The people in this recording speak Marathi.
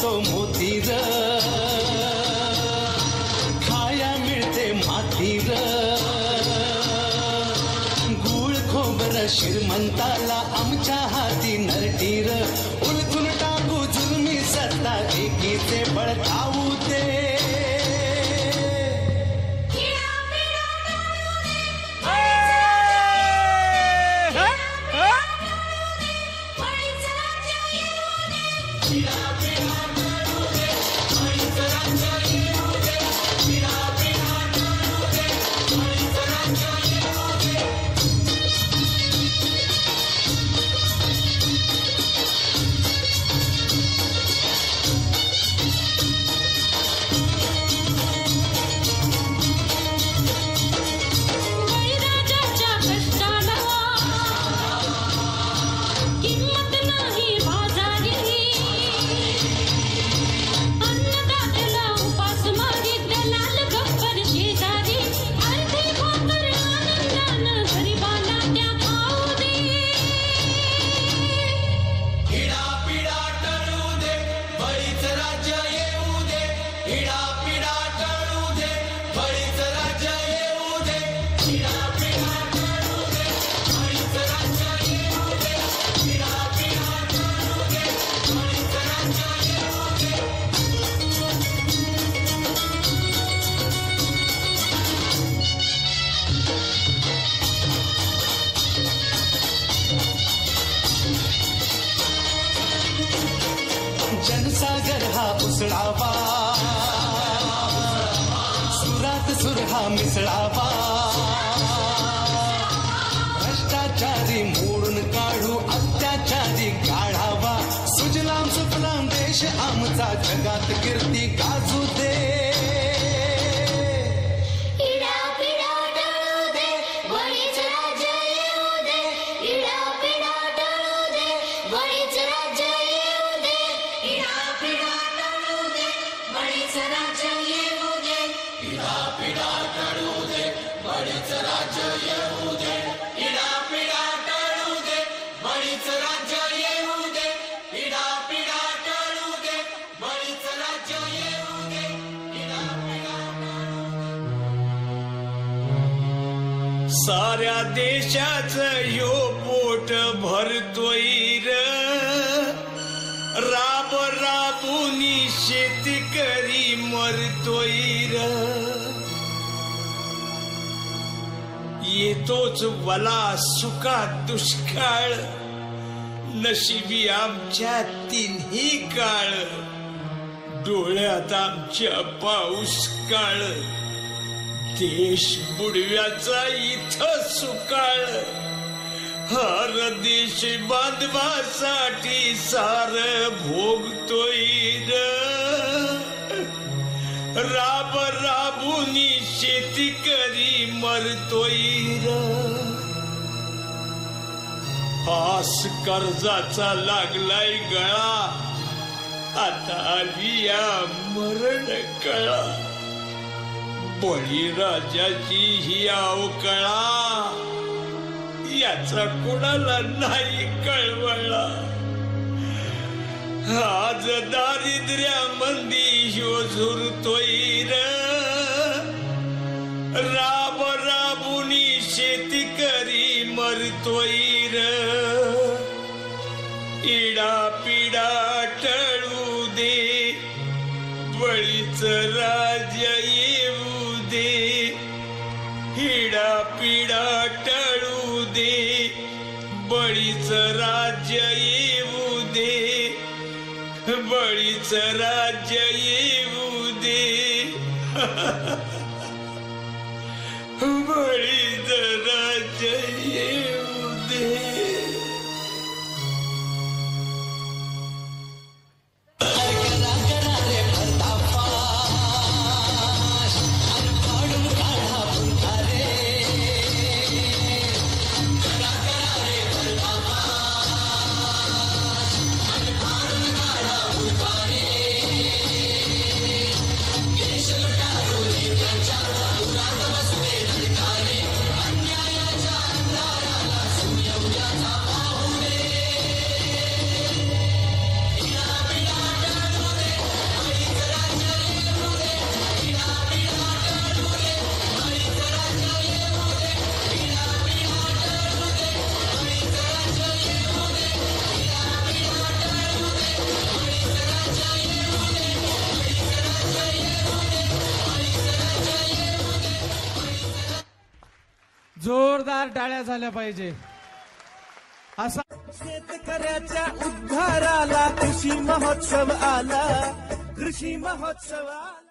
तो मोती र, खाया मिळते माती र, गुळ खोबर श्रीमंताला आमच्या हाती नरटी र, उलथून टाकू जुलमी सत्ता एकीचे बळ खाऊ दे. जनसागर हा उसळावा, सुरात सुर हा मिसळावा, भ्रष्टाचारी मोडून काढू अत्याचारी काढावा, सुजलाम सुफलाम देश आमचा जगात कीर्ती गाजू दे. साऱ्या देशाचं यो पोट भरतोय र, राब राबुनी शेतकरी मरतोय र. येतोच वला सुका दुष्काळ, नशिबी आमच्या तिन्ही काळ, डोळ्यात आमच्या पाऊस काळ, देश बुडव्याचा इथं सुकाळ, हर देश बांधवासाठी सार भोगतोय र, राब राबुनी शेतकरी मरतोय र. पास कर्जाचा लागलाय गळा, आता आली या मरण कळा, बळीराजाची ही अवकळा, याचा कोणाला नाही कळवळा. आज दारिद्र्यामंदी ह्यो झुरतोय र, राब राबुनी शेतकरी मरतोय र. इडा पिडा टळू दे, बळीच राज्य येऊ दे, हिडा पिडा टळू दे, बळीच राज्य येऊ दे, बळीच राज्य येऊ दे, बळीच राज्य येऊ दे. जोरदार टाळ्या झाल्या पाहिजे. असा शेतकऱ्याच्या उद्धाराला कृषी महोत्सव आला, कृषी महोत्सव आला.